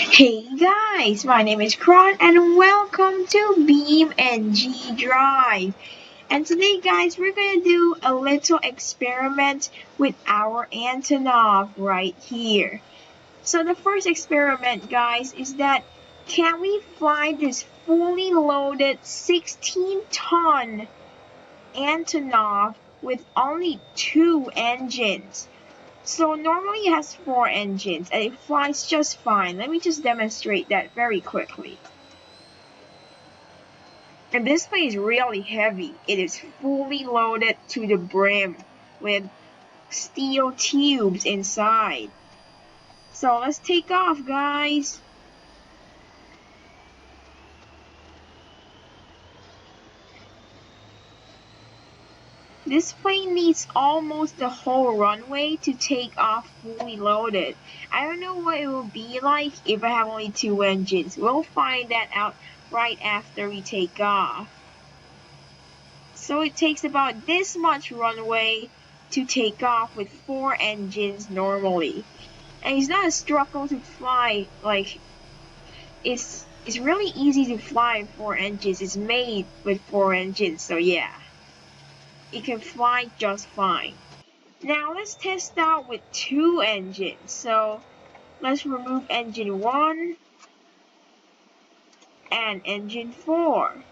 Hey guys, my name is Kron and welcome to BeamNG.drive. And today guys, we're gonna do a little experiment with our Antonov right here. So the first experiment guys is that can we fly this fully loaded 16-ton Antonov with only 2 engines? So normally it has 4 engines and it flies just fine. Let me just demonstrate that very quickly. And this plane is really heavy. It is fully loaded to the brim with steel tubes inside. So let's take off, guys. This plane needs almost the whole runway to take off fully loaded. I don't know what it will be like if I have only 2 engines. We'll find that out right after we take off. So it takes about this much runway to take off with 4 engines normally. And it's not a struggle to fly, like it's really easy to fly with 4 engines. It's made with 4 engines, so yeah. It can fly just fine. Now let's test out with 2 engines. So let's remove engine 1 and engine 4.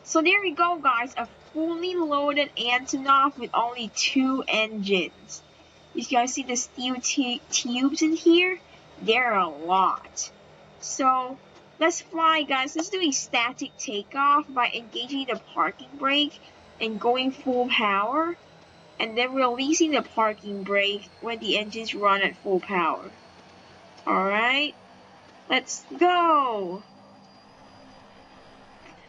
So there we go guys, a fully loaded Antonov with only 2 engines. You guys see the steel tubes in here? There are a lot. So let's fly guys. Let's do a static takeoff by engaging the parking brake and going full power, and then releasing the parking brake when the engines run at full power. Alright, let's go!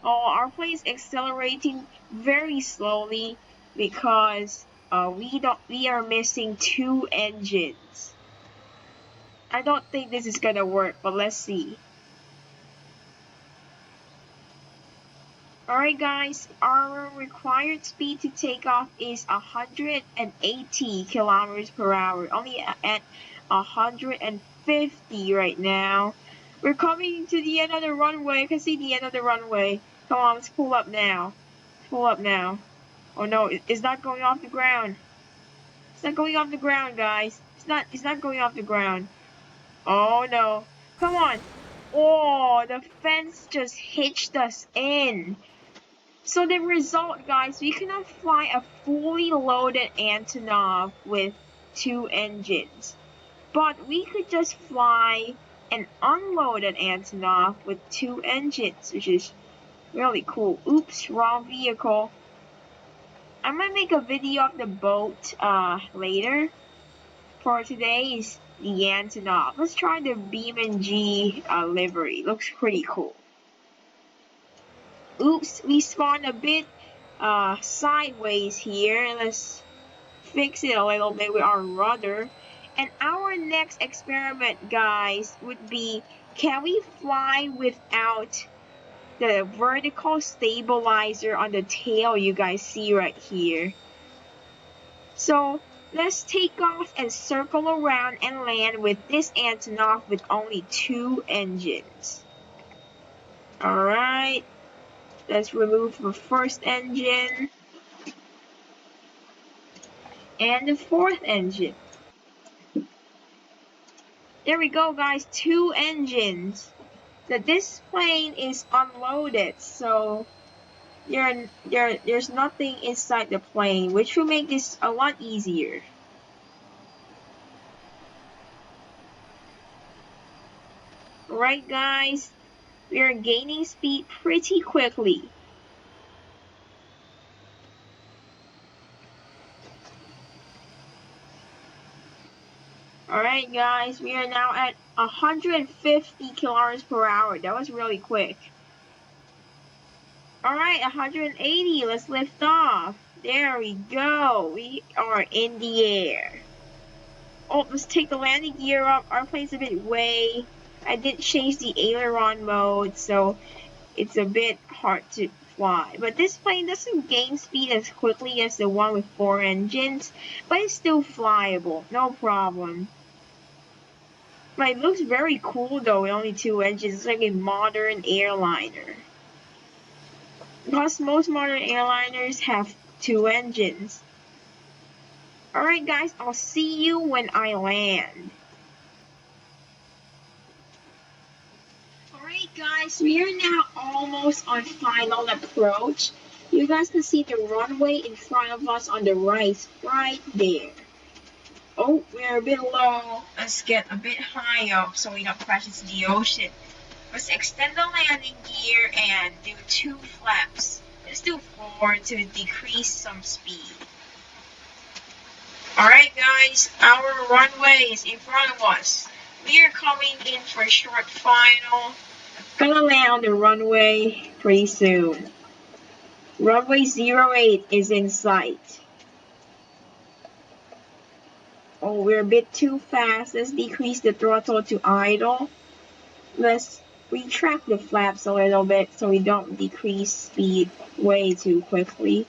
Oh, our plane is accelerating very slowly because we are missing 2 engines. I don't think this is gonna work, but let's see. Alright guys, our required speed to take off is 180 kilometers per hour. Only at 150 right now. We're coming to the end of the runway. I can see the end of the runway. Come on, let's pull up now. Pull up now. Oh no, it's not going off the ground. It's not going off the ground, guys. It's not going off the ground. Oh no. Come on. Oh, the fence just hitched us in. So the result, guys, we cannot fly a fully loaded Antonov with 2 engines. But we could just fly an unloaded Antonov with 2 engines, which is really cool. Oops, wrong vehicle. I might make a video of the boat later. For today is the Antonov. Let's try the BeamNG livery. Looks pretty cool. Oops, we spawned a bit sideways here. Let's fix it a little bit with our rudder. And our next experiment, guys, would be, can we fly without the vertical stabilizer on the tail you guys see right here? So let's take off and circle around and land with this Antonov with only 2 engines. Alright. Let's remove the first engine and the 4th engine. There we go guys, 2 engines. This plane is unloaded, so there's nothing inside the plane, which will make this a lot easier. Right guys, we are gaining speed pretty quickly. Alright guys, we are now at 150 kilometers per hour. That was really quick. Alright, 180, let's lift off. There we go, we are in the air. Oh, let's take the landing gear up. Our plane's a bit way. I did change the aileron mode, so it's a bit hard to fly. But this plane doesn't gain speed as quickly as the one with 4 engines, but it's still flyable, no problem. But it looks very cool though with only 2 engines. It's like a modern airliner. Because most modern airliners have 2 engines. Alright guys, I'll see you when I land. Alright guys, we are now almost on final approach. You guys can see the runway in front of us on the right there. Oh, we're a bit low. Let's get a bit high up so we don't crash into the ocean. Let's extend the landing gear and do 2 flaps. Let's do 4 to decrease some speed. Alright guys, our runway is in front of us. We are coming in for short final. Gonna land on the runway pretty soon. Runway 08 is in sight. Oh, we're a bit too fast. Let's decrease the throttle to idle. Let's retract the flaps a little bit so we don't decrease speed way too quickly.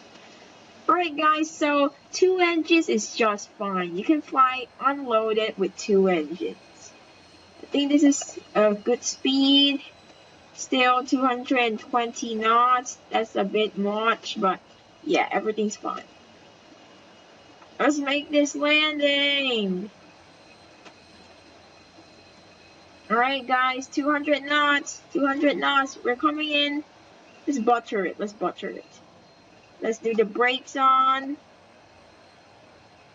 Alright guys, so 2 engines is just fine. You can fly unloaded with 2 engines. I think this is a good speed. Still 220 knots. That's a bit much, but yeah, everything's fine. Let's make this landing. Alright guys, 200 knots. 200 knots. We're coming in. Let's butcher it. Let's butcher it. Let's do the brakes on.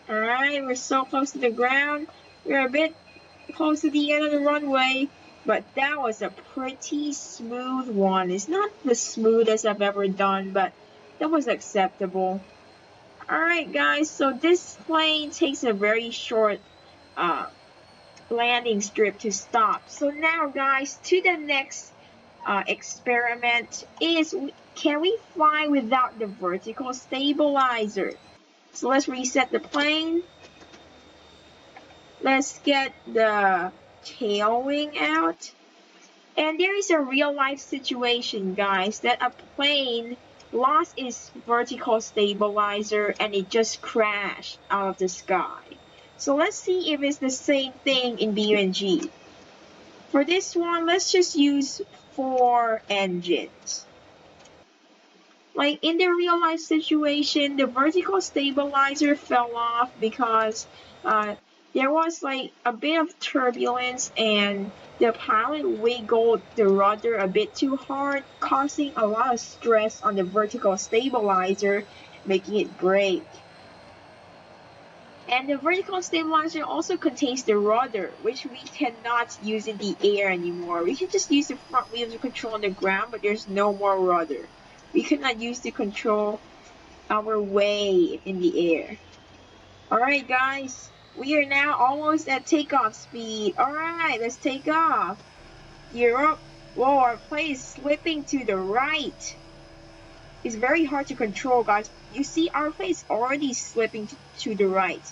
Alright, we're so close to the ground. We're a bit close to the end of the runway, but that was a pretty smooth one. It's not the smoothest I've ever done, but that was acceptable. Alright guys, so this plane takes a very short landing strip to stop. So now guys, to the next experiment is, can we fly without the vertical stabilizer? So let's reset the plane. Let's get the tail wing out. And there is a real life situation, guys, that a plane lost its vertical stabilizer and it just crashed out of the sky. So let's see if it's the same thing in BeamNG. For this one, let's just use 4 engines. Like in the real life situation, the vertical stabilizer fell off because there was like a bit of turbulence and the pilot wiggled the rudder a bit too hard, causing a lot of stress on the vertical stabilizer, making it break. And the vertical stabilizer also contains the rudder, which we cannot use in the air anymore. We can just use the front wheel to control on the ground, but there's no more rudder. We cannot use to control our way in the air. Alright guys, we are now almost at takeoff speed. Alright, let's take off. Gear up. Whoa, our plane is slipping to the right. It's very hard to control, guys. You see, our plane is already slipping to the right.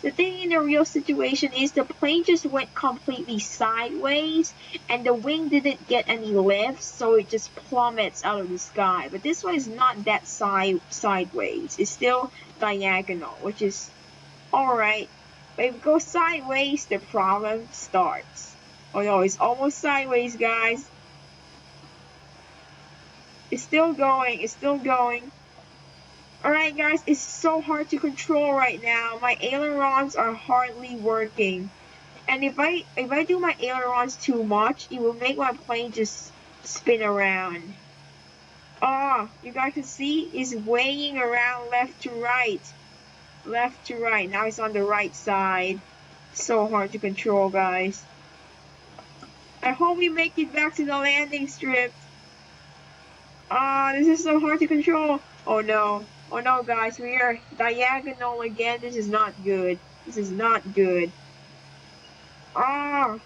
The thing in the real situation is the plane just went completely sideways and the wing didn't get any lift, so it just plummets out of the sky. But this one is not that sideways. It's still diagonal, which is alright. But if it goes sideways, the problem starts. Oh no, it's almost sideways, guys. It's still going. It's still going. Alright guys, it's so hard to control right now. My ailerons are hardly working. And if I do my ailerons too much, it will make my plane just spin around. You guys can see it's weighing around left to right. Left to right. Now it's on the right side. So hard to control, guys. I hope we make it back to the landing strip. This is so hard to control. Oh no. Oh no, guys, we are diagonal again. This is not good. This is not good. Come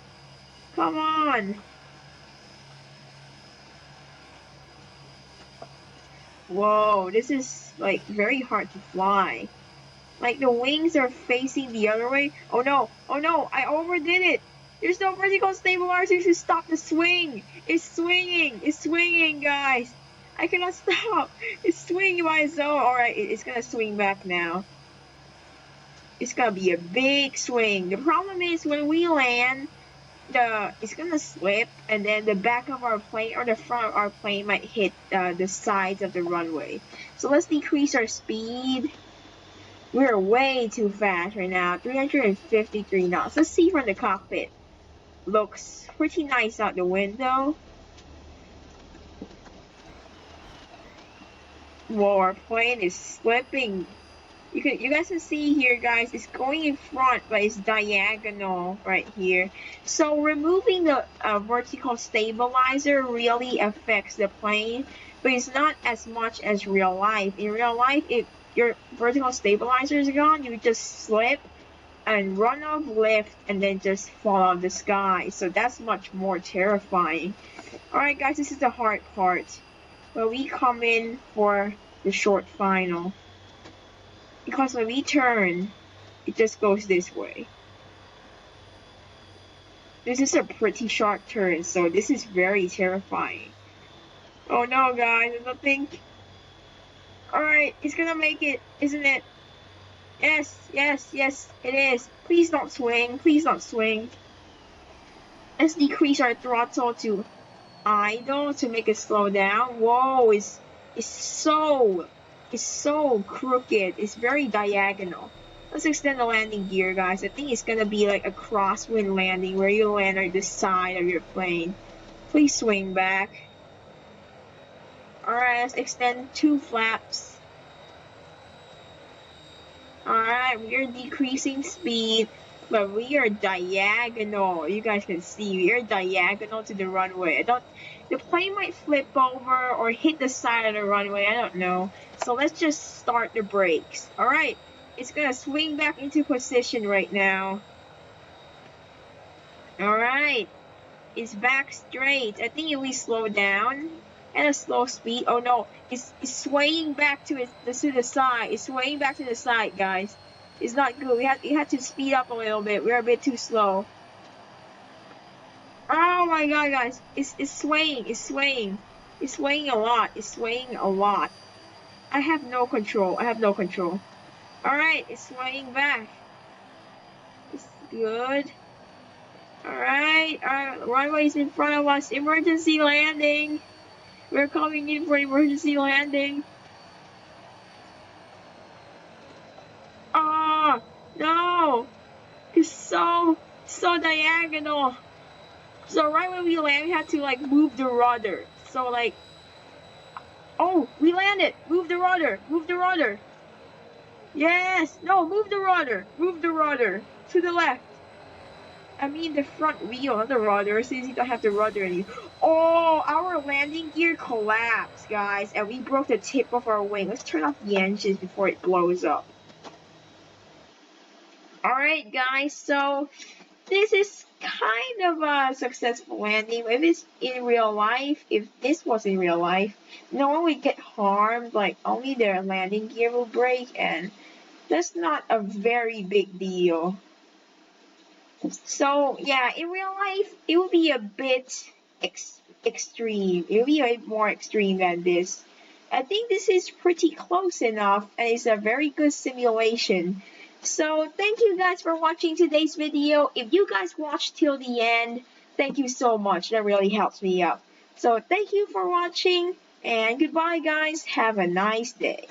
on. Whoa, this is like very hard to fly. Like the wings are facing the other way. Oh no, I overdid it. There's no vertical stabilizer to stop the swing. It's swinging, guys. I cannot stop. It's swinging by itself. Alright, it's gonna swing back now. It's gonna be a big swing. The problem is when we land, it's gonna slip, and then the back of our plane or the front of our plane might hit the sides of the runway. So let's decrease our speed. We're way too fast right now, 353 knots. Let's see from the cockpit. Looks pretty nice out the window. Whoa, our plane is slipping. You guys can see here, guys, it's going in front, but it's diagonal right here. So removing the vertical stabilizer really affects the plane, but it's not as much as real life. In real life, if your vertical stabilizer is gone, you just slip and run off lift and then just fall out of the sky. So that's much more terrifying. Alright guys, this is the hard part. Where we come in for the short final. Because when we turn, it just goes this way. This is a pretty sharp turn, so this is very terrifying. Oh no, guys, I don't think... Alright, it's gonna make it, isn't it? Yes, yes, yes, it is. Please don't swing, please don't swing. Let's decrease our throttle to idle to make it slow down. Whoa, it's so crooked. It's very diagonal. Let's extend the landing gear, guys. I think it's gonna be like a crosswind landing where you land on the side of your plane. Please swing back. Alright, let's extend 2 flaps. Alright, we are decreasing speed, but we are diagonal. You guys can see we are diagonal to the runway. The plane might flip over or hit the side of the runway. I don't know. So let's just start the brakes. Alright, it's gonna swing back into position right now. Alright, it's back straight. I think if we slow down at a slow speed. Oh no, it's swaying back to the side. It's swaying back to the side, guys. It's not good. We had to speed up a little bit. We're a bit too slow. Oh my god, guys. It's swaying. It's swaying. It's swaying a lot. It's swaying a lot. I have no control. I have no control. Alright, it's swaying back. It's good. Alright, runway's in front of us. Emergency landing. We're coming in for emergency landing. Oh, no. It's so diagonal. So right when we land, we had to like move the rudder. So like, oh, we landed. Move the rudder. Move the rudder. Yes. No, move the rudder. Move the rudder to the left. I mean the front wheel, not the rudder, since you don't have the rudder anymore. Oh, our landing gear collapsed, guys, and we broke the tip of our wing. Let's turn off the engines before it blows up. Alright, guys, so this is kind of a successful landing. If it's in real life, if this was in real life, no one would get harmed, like only their landing gear will break, and that's not a very big deal. So yeah, in real life, it will be a bit extreme. It will be a bit more extreme than this. I think this is pretty close enough, and it's a very good simulation. So thank you guys for watching today's video. If you guys watched till the end, thank you so much. That really helps me out. So thank you for watching, and goodbye guys. Have a nice day.